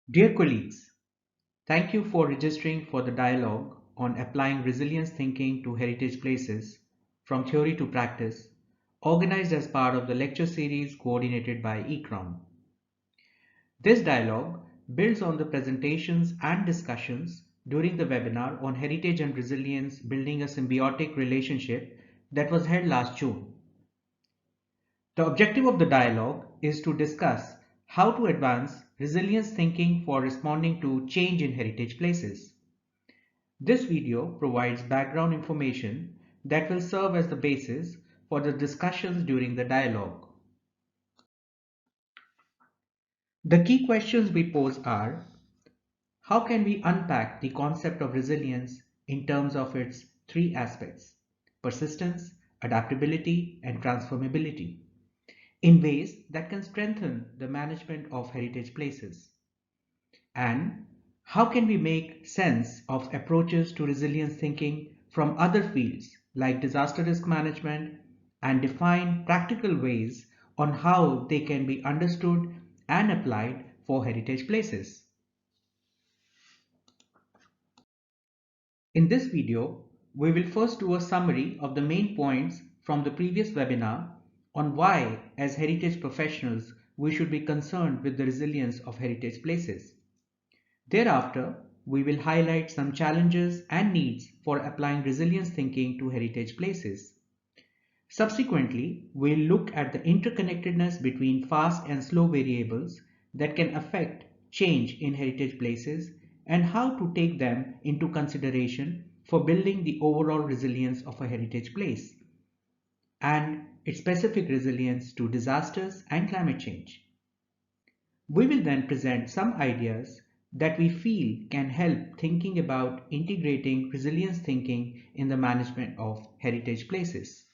Dear colleagues, thank you for registering for the dialogue on applying resilience thinking to heritage places from theory to practice, organized as part of the lecture series coordinated by ICCROM. This dialogue builds on the presentations and discussions during the webinar on heritage and resilience building a symbiotic relationship that was held last June. The objective of the dialogue is to discuss how to advance resilience thinking for responding to change in heritage places. This video provides background information that will serve as the basis for the discussions during the dialogue. The key questions we pose are: how can we unpack the concept of resilience in terms of its three aspects, persistence, adaptability, and transformability, in ways that can strengthen the management of heritage places? And how can we make sense of approaches to resilience thinking from other fields like disaster risk management and define practical ways on how they can be understood and applied for heritage places? In this video, we will first do a summary of the main points from the previous webinar on why, as heritage professionals, we should be concerned with the resilience of heritage places. Thereafter, we will highlight some challenges and needs for applying resilience thinking to heritage places. Subsequently, we'll look at the interconnectedness between fast and slow variables that can affect change in heritage places and how to take them into consideration for building the overall resilience of a heritage place and its specific resilience to disasters and climate change. We will then present some ideas that we feel can help thinking about integrating resilience thinking in the management of heritage places.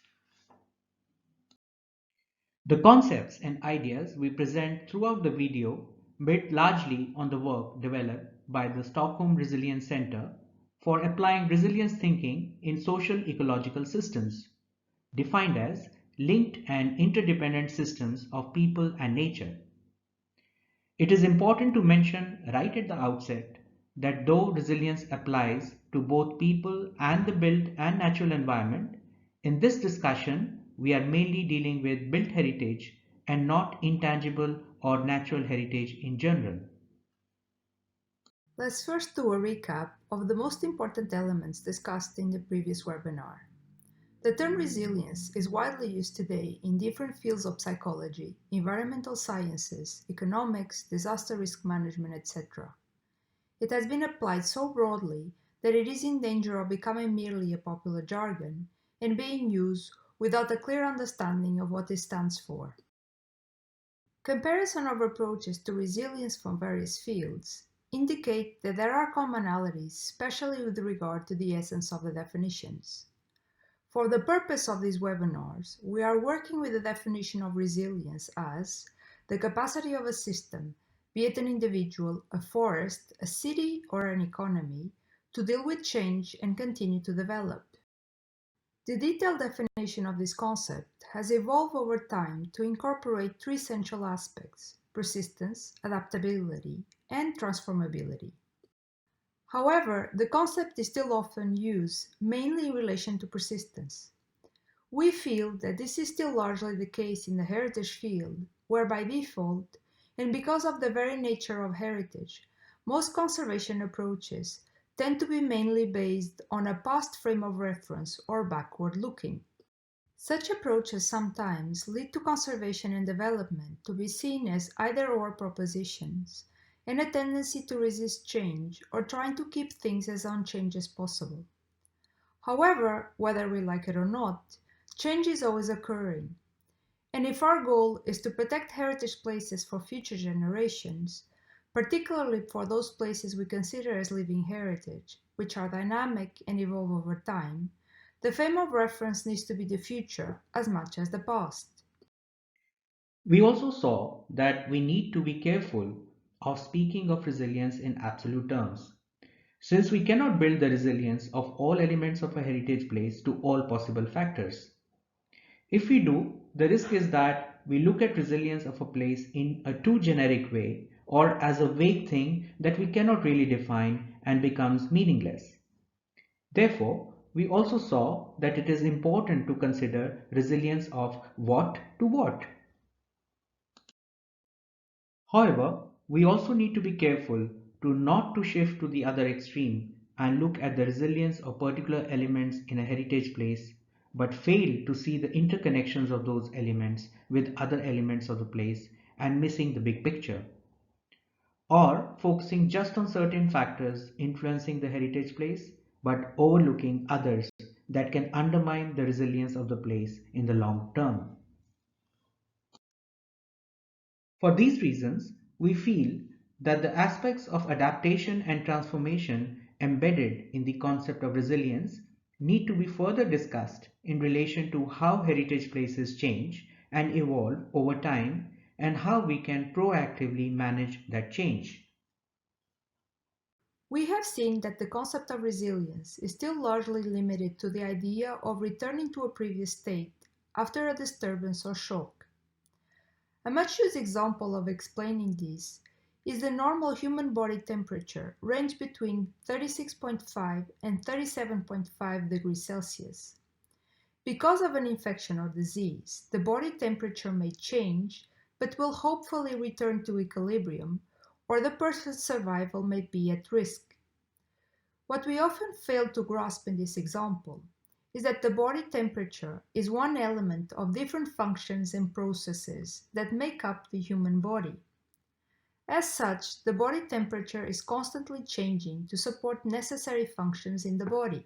The concepts and ideas we present throughout the video build largely on the work developed by the Stockholm Resilience Center for applying resilience thinking in social ecological systems, defined as linked and interdependent systems of people and nature. It is important to mention right at the outset that though resilience applies to both people and the built and natural environment, in this discussion we are mainly dealing with built heritage and not intangible or natural heritage in general. Let's first do a recap of the most important elements discussed in the previous webinar. The term resilience is widely used today in different fields of psychology, environmental sciences, economics, disaster risk management, etc. It has been applied so broadly that it is in danger of becoming merely a popular jargon and being used without a clear understanding of what it stands for. Comparison of approaches to resilience from various fields indicate that there are commonalities, especially with regard to the essence of the definitions. For the purpose of these webinars, we are working with the definition of resilience as the capacity of a system, be it an individual, a forest, a city, or an economy, to deal with change and continue to develop. The detailed definition of this concept has evolved over time to incorporate three essential aspects: persistence, adaptability, and transformability. However, the concept is still often used mainly in relation to persistence. We feel that this is still largely the case in the heritage field, where by default, and because of the very nature of heritage, most conservation approaches tend to be mainly based on a past frame of reference or backward looking. Such approaches sometimes lead to conservation and development to be seen as either-or propositions, and a tendency to resist change or trying to keep things as unchanged as possible. However, whether we like it or not, change is always occurring. And if our goal is to protect heritage places for future generations, particularly for those places we consider as living heritage, which are dynamic and evolve over time, the frame of reference needs to be the future as much as the past. We also saw that we need to be careful of speaking of resilience in absolute terms, since we cannot build the resilience of all elements of a heritage place to all possible factors. If we do, the risk is that we look at resilience of a place in a too generic way or as a vague thing that we cannot really define and becomes meaningless. Therefore, we also saw that it is important to consider resilience of what to what. However, we also need to be careful to not to shift to the other extreme and look at the resilience of particular elements in a heritage place, but fail to see the interconnections of those elements with other elements of the place and missing the big picture. Or focusing just on certain factors influencing the heritage place, but overlooking others that can undermine the resilience of the place in the long term. For these reasons, we feel that the aspects of adaptation and transformation embedded in the concept of resilience need to be further discussed in relation to how heritage places change and evolve over time and how we can proactively manage that change. We have seen that the concept of resilience is still largely limited to the idea of returning to a previous state after a disturbance or shock. A much used example of explaining this is the normal human body temperature range between 36.5 and 37.5 degrees Celsius. Because of an infection or disease, the body temperature may change but will hopefully return to equilibrium, or the person's survival may be at risk. What we often fail to grasp in this example is that the body temperature is one element of different functions and processes that make up the human body. As such, the body temperature is constantly changing to support necessary functions in the body.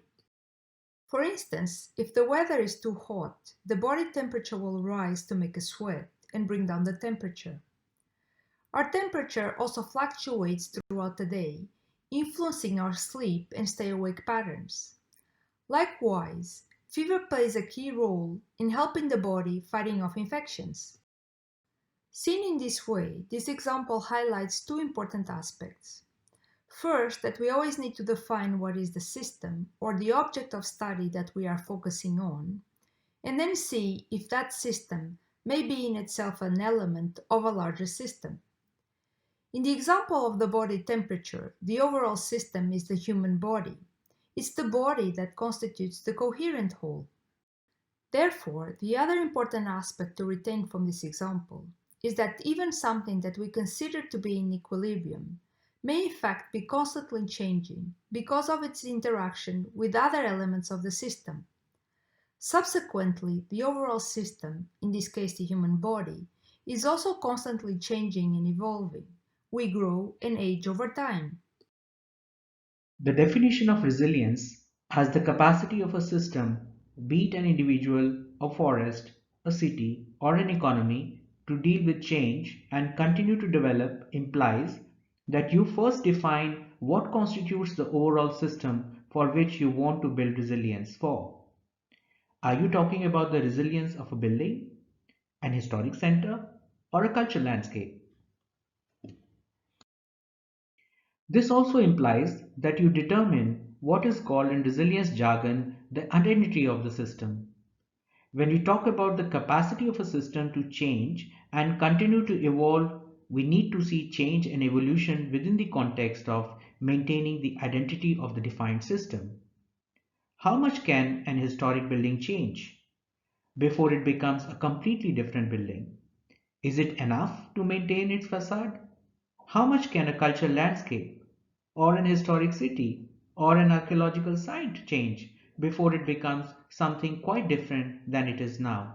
For instance, if the weather is too hot, the body temperature will rise to make us sweat and bring down the temperature. Our temperature also fluctuates throughout the day, influencing our sleep and stay awake patterns. Likewise, fever plays a key role in helping the body fighting off infections. Seen in this way, this example highlights two important aspects. First, that we always need to define what is the system or the object of study that we are focusing on, and then see if that system may be in itself an element of a larger system. In the example of the body temperature, the overall system is the human body. It's the body that constitutes the coherent whole. Therefore, the other important aspect to retain from this example is that even something that we consider to be in equilibrium may in fact be constantly changing because of its interaction with other elements of the system. Subsequently, the overall system, in this case the human body, is also constantly changing and evolving. We grow and age over time. The definition of resilience as the capacity of a system, be it an individual, a forest, a city, or an economy, to deal with change and continue to develop implies that you first define what constitutes the overall system for which you want to build resilience for. Are you talking about the resilience of a building, an historic center, or a cultural landscape? This also implies that you determine what is called in resilience jargon the identity of the system. When we talk about the capacity of a system to change and continue to evolve, we need to see change and evolution within the context of maintaining the identity of the defined system. How much can an historic building change before it becomes a completely different building? Is it enough to maintain its facade? How much can a cultural landscape or an historic city or an archaeological site change before it becomes something quite different than it is now?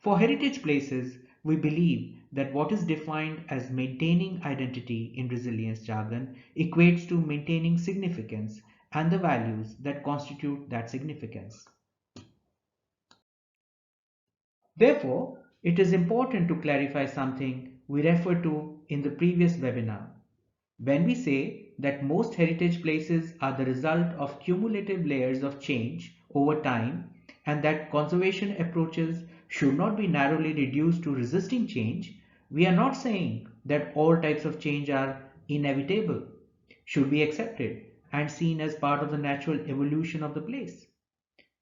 For heritage places, we believe that what is defined as maintaining identity in resilience jargon equates to maintaining significance and the values that constitute that significance. Therefore, it is important to clarify something we referred to in the previous webinar. When we say that most heritage places are the result of cumulative layers of change over time and that conservation approaches should not be narrowly reduced to resisting change, we are not saying that all types of change are inevitable, should be accepted and seen as part of the natural evolution of the place.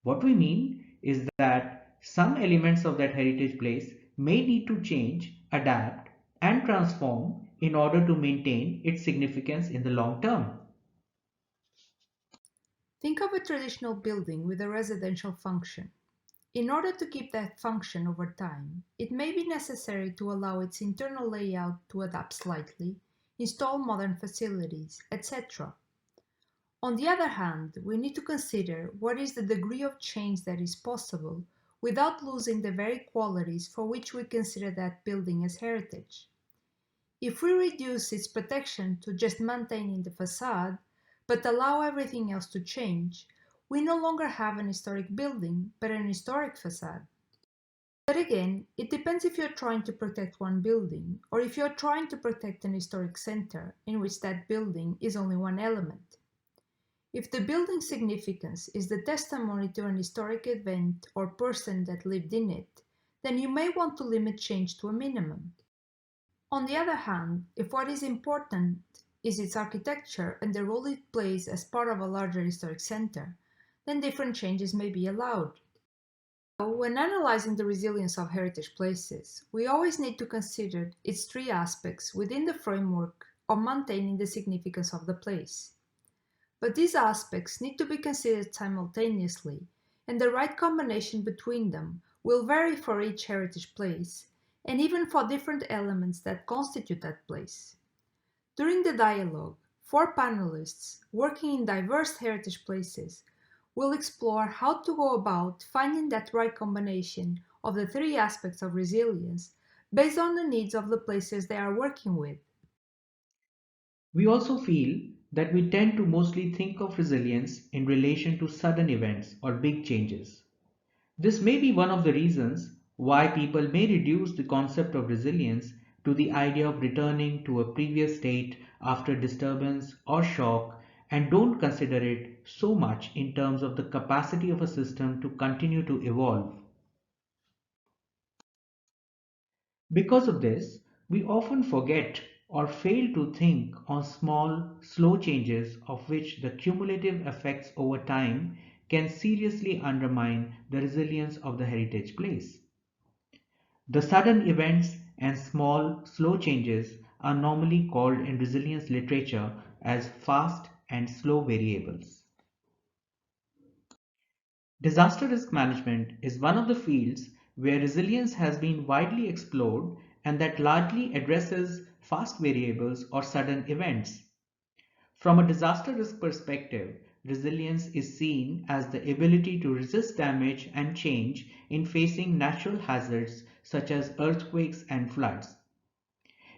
What we mean is that some elements of that heritage place may need to change, adapt, and transform in order to maintain its significance in the long term. Think of a traditional building with a residential function. In order to keep that function over time, it may be necessary to allow its internal layout to adapt slightly, install modern facilities, etc. On the other hand, we need to consider what is the degree of change that is possible without losing the very qualities for which we consider that building as heritage. If we reduce its protection to just maintaining the facade, but allow everything else to change, we no longer have an historic building, but an historic facade. But again, it depends if you're trying to protect one building, or if you're trying to protect an historic center in which that building is only one element. If the building's significance is the testimony to an historic event or person that lived in it, then you may want to limit change to a minimum. On the other hand, if what is important is its architecture and the role it plays as part of a larger historic center, then different changes may be allowed. When analyzing the resilience of heritage places, we always need to consider its three aspects within the framework of maintaining the significance of the place. But these aspects need to be considered simultaneously, and the right combination between them will vary for each heritage place, and even for different elements that constitute that place. During the dialogue, four panelists working in diverse heritage places will explore how to go about finding that right combination of the three aspects of resilience based on the needs of the places they are working with. We also feel that we tend to mostly think of resilience in relation to sudden events or big changes. This may be one of the reasons why people may reduce the concept of resilience to the idea of returning to a previous state after disturbance or shock and don't consider it so much in terms of the capacity of a system to continue to evolve. Because of this, we often forget or fail to think on small, slow changes of which the cumulative effects over time can seriously undermine the resilience of the heritage place. The sudden events and small, slow changes are normally called in resilience literature as fast and slow variables. Disaster risk management is one of the fields where resilience has been widely explored and that largely addresses fast variables or sudden events. From a disaster risk perspective, resilience is seen as the ability to resist damage and change in facing natural hazards such as earthquakes and floods.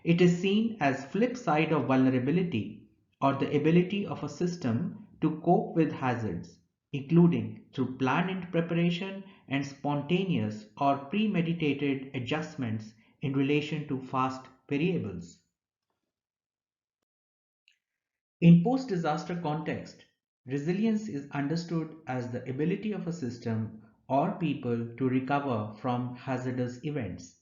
It is seen as flip side of vulnerability or the ability of a system to cope with hazards, including through planned preparation and spontaneous or premeditated adjustments in relation to fast variables. In post-disaster context, resilience is understood as the ability of a system or people to recover from hazardous events.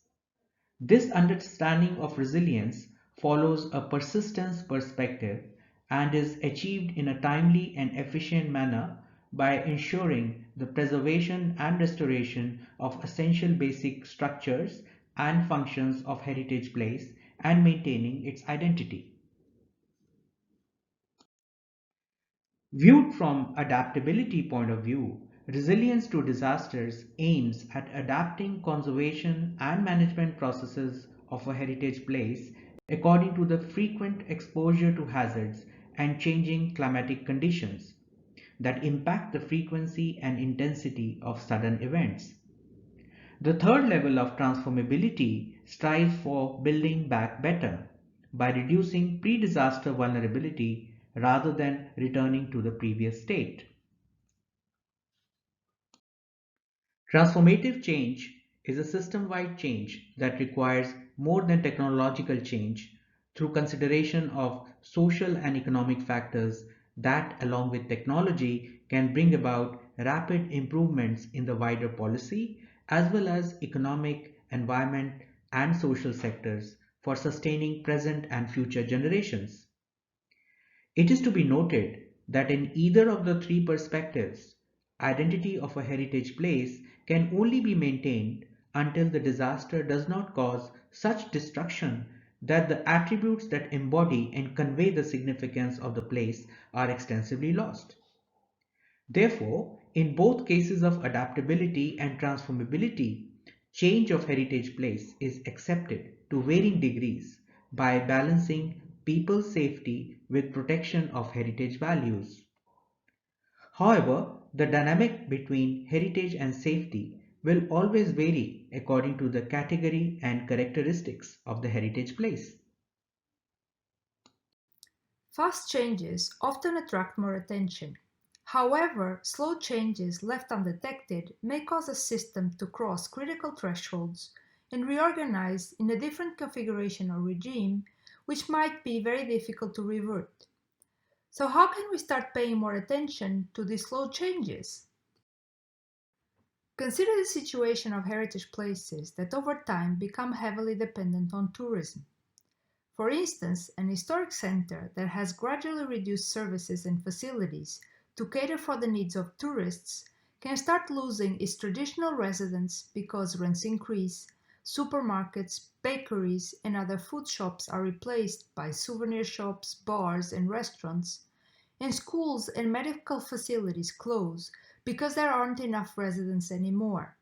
This understanding of resilience follows a persistence perspective and is achieved in a timely and efficient manner by ensuring the preservation and restoration of essential basic structures and functions of heritage place and maintaining its identity. Viewed from adaptability point of view, resilience to disasters aims at adapting conservation and management processes of a heritage place according to the frequent exposure to hazards and changing climatic conditions that impact the frequency and intensity of sudden events. The third level of transformability strives for building back better by reducing pre-disaster vulnerability rather than returning to the previous state. Transformative change is a system-wide change that requires more than technological change through consideration of social and economic factors that, along with technology, can bring about rapid improvements in the wider policy as well as economic, environment, and social sectors for sustaining present and future generations. It is to be noted that in either of the three perspectives, identity of a heritage place can only be maintained until the disaster does not cause such destruction that the attributes that embody and convey the significance of the place are extensively lost. Therefore, in both cases of adaptability and transformability, change of heritage place is accepted to varying degrees by balancing people's safety with protection of heritage values. However, the dynamic between heritage and safety will always vary according to the category and characteristics of the heritage place. Fast changes often attract more attention. However, slow changes left undetected may cause a system to cross critical thresholds and reorganize in a different configuration or regime, which might be very difficult to revert. So, how can we start paying more attention to these slow changes? Consider the situation of heritage places that over time become heavily dependent on tourism. For instance, an historic center that has gradually reduced services and facilities to cater for the needs of tourists can start losing its traditional residents because rents increase, supermarkets, bakeries, and other food shops are replaced by souvenir shops, bars, and restaurants, and schools and medical facilities close because there aren't enough residents anymore.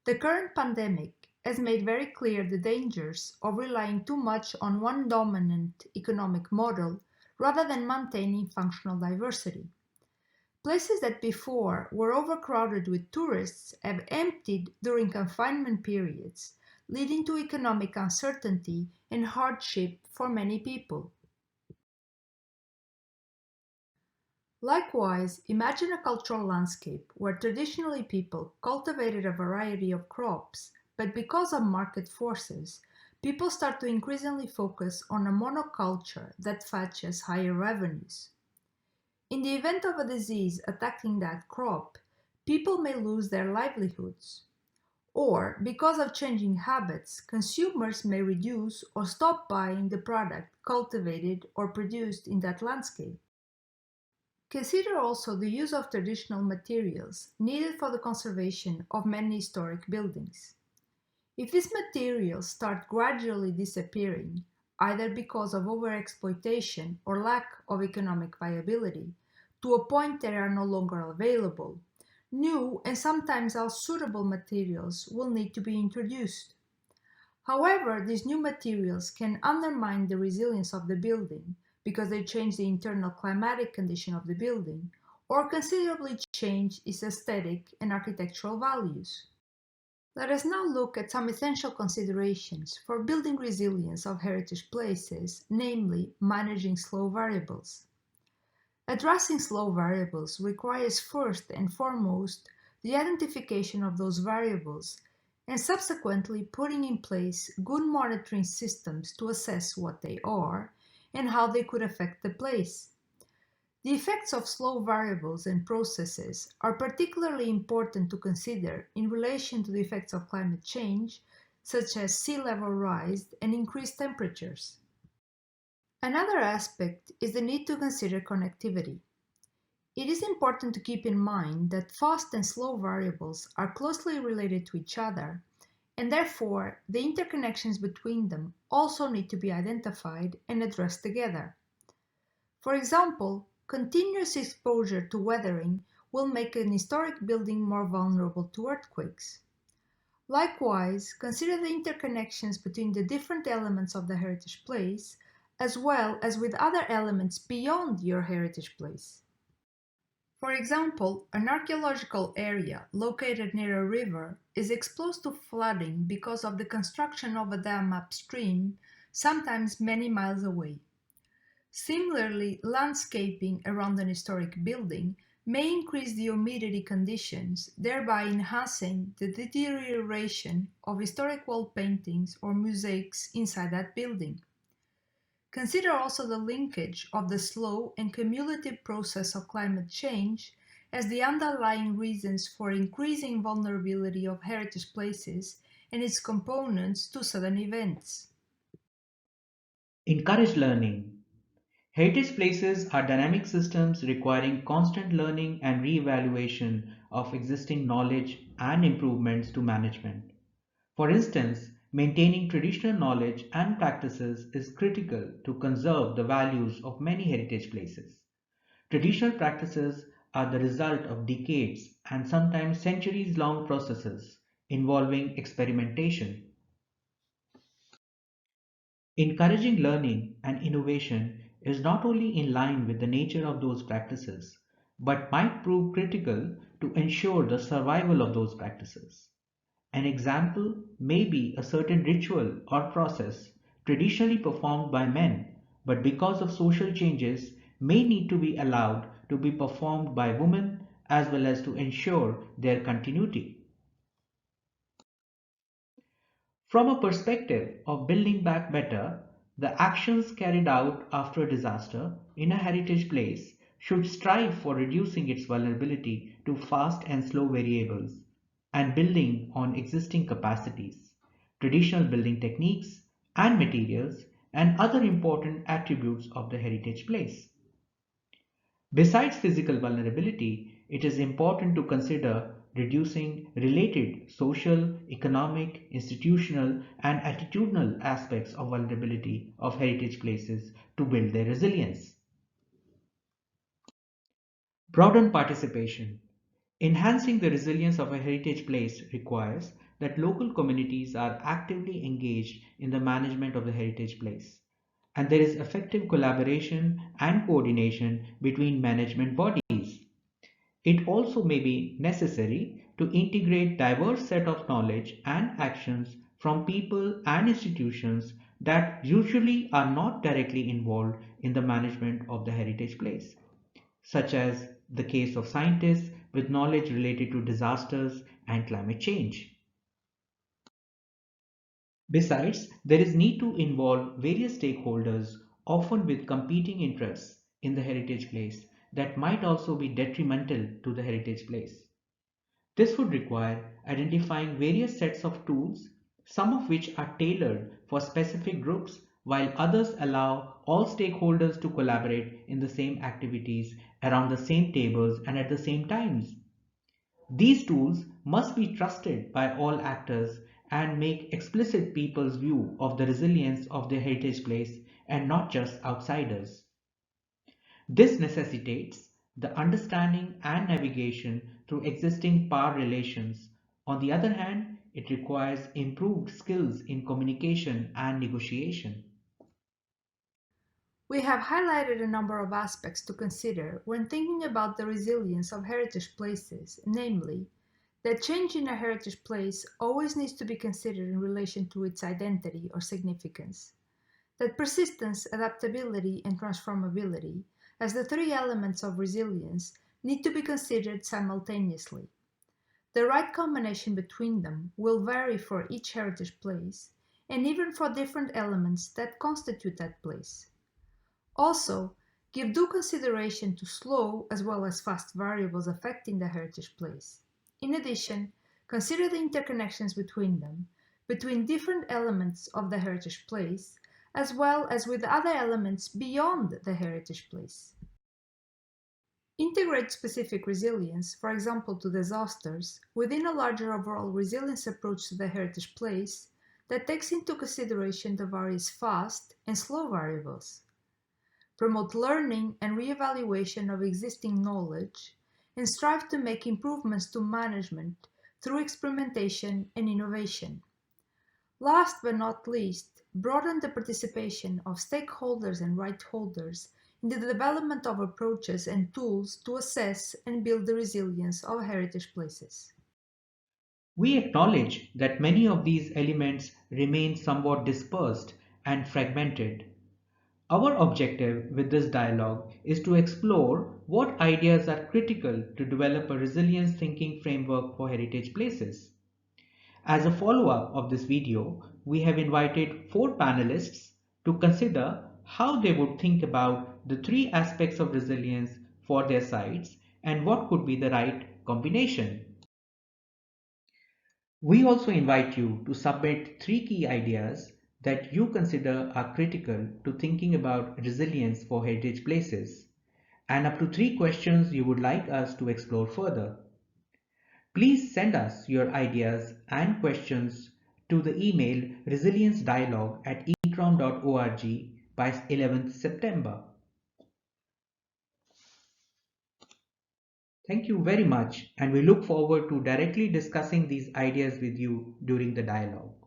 The current pandemic has made very clear the dangers of relying too much on one dominant economic model rather than maintaining functional diversity. Places that before were overcrowded with tourists have emptied during confinement periods, leading to economic uncertainty and hardship for many people. Likewise, imagine a cultural landscape where traditionally people cultivated a variety of crops, but because of market forces, people start to increasingly focus on a monoculture that fetches higher revenues. In the event of a disease attacking that crop, people may lose their livelihoods. Or, because of changing habits, consumers may reduce or stop buying the product cultivated or produced in that landscape. Consider also the use of traditional materials needed for the conservation of many historic buildings. If these materials start gradually disappearing, either because of overexploitation or lack of economic viability, to a point they are no longer available, new and sometimes unsuitable materials will need to be introduced. However, these new materials can undermine the resilience of the building because they change the internal climatic condition of the building or considerably change its aesthetic and architectural values. Let us now look at some essential considerations for building resilience of heritage places, namely managing slow variables. Addressing slow variables requires first and foremost the identification of those variables and subsequently putting in place good monitoring systems to assess what they are and how they could affect the place. The effects of slow variables and processes are particularly important to consider in relation to the effects of climate change, such as sea level rise and increased temperatures. Another aspect is the need to consider connectivity. It is important to keep in mind that fast and slow variables are closely related to each other, and therefore the interconnections between them also need to be identified and addressed together. For example, continuous exposure to weathering will make an historic building more vulnerable to earthquakes. Likewise, consider the interconnections between the different elements of the heritage place, as well as with other elements beyond your heritage place. For example, an archaeological area located near a river is exposed to flooding because of the construction of a dam upstream, sometimes many miles away. Similarly, landscaping around an historic building may increase the humidity conditions, thereby enhancing the deterioration of historic wall paintings or mosaics inside that building. Consider also the linkage of the slow and cumulative process of climate change as the underlying reasons for increasing vulnerability of heritage places and its components to sudden events. Encourage learning. Heritage places are dynamic systems requiring constant learning and re-evaluation of existing knowledge and improvements to management. For instance, Maintaining traditional knowledge and practices is critical to conserve the values of many heritage places. Traditional practices are the result of decades and sometimes centuries long processes involving experimentation. Encouraging learning and innovation is not only in line with the nature of those practices, but might prove critical to ensure the survival of those practices. An example may be a certain ritual or process traditionally performed by men, but because of social changes may need to be allowed to be performed by women as well as to ensure their continuity. From a perspective of building back better, the actions carried out after a disaster in a heritage place should strive for reducing its vulnerability to fast and slow variables and building on existing capacities, traditional building techniques and materials, and other important attributes of the heritage place. Besides physical vulnerability, it is important to consider reducing related social, economic, institutional, and attitudinal aspects of vulnerability of heritage places to build their resilience. Broaden participation. Enhancing the resilience of a heritage place requires that local communities are actively engaged in the management of the heritage place, and there is effective collaboration and coordination between management bodies. It also may be necessary to integrate diverse set of knowledge and actions from people and institutions that usually are not directly involved in the management of the heritage place, such as the case of scientists with knowledge related to disasters and climate change. Besides, there is need to involve various stakeholders, often with competing interests in the heritage place that might also be detrimental to the heritage place. This would require identifying various sets of tools, some of which are tailored for specific groups, while others allow all stakeholders to collaborate in the same activities around the same tables and at the same times. These tools must be trusted by all actors and make explicit people's view of the resilience of their heritage place and not just outsiders. This necessitates the understanding and navigation through existing power relations. On the other hand, it requires improved skills in communication and negotiation. We have highlighted a number of aspects to consider when thinking about the resilience of heritage places, namely, that change in a heritage place always needs to be considered in relation to its identity or significance, that persistence, adaptability, and transformability, as the three elements of resilience, need to be considered simultaneously. The right combination between them will vary for each heritage place and even for different elements that constitute that place. Also, give due consideration to slow as well as fast variables affecting the heritage place. In addition, consider the interconnections between them, between different elements of the heritage place, as well as with other elements beyond the heritage place. Integrate specific resilience, for example to disasters, within a larger overall resilience approach to the heritage place that takes into consideration the various fast and slow variables. Promote learning and re-evaluation of existing knowledge, and strive to make improvements to management through experimentation and innovation. Last but not least, broaden the participation of stakeholders and right holders in the development of approaches and tools to assess and build the resilience of heritage places. We acknowledge that many of these elements remain somewhat dispersed and fragmented. Our objective with this dialogue is to explore what ideas are critical to develop a resilience thinking framework for heritage places. As a follow-up of this video, we have invited four panelists to consider how they would think about the three aspects of resilience for their sites and what could be the right combination. We also invite you to submit three key ideas that you consider are critical to thinking about resilience for heritage places, and up to three questions you would like us to explore further. Please send us your ideas and questions to the email resilience-dialogue@ecrom.org by 11th September. Thank you very much, and we look forward to directly discussing these ideas with you during the dialogue.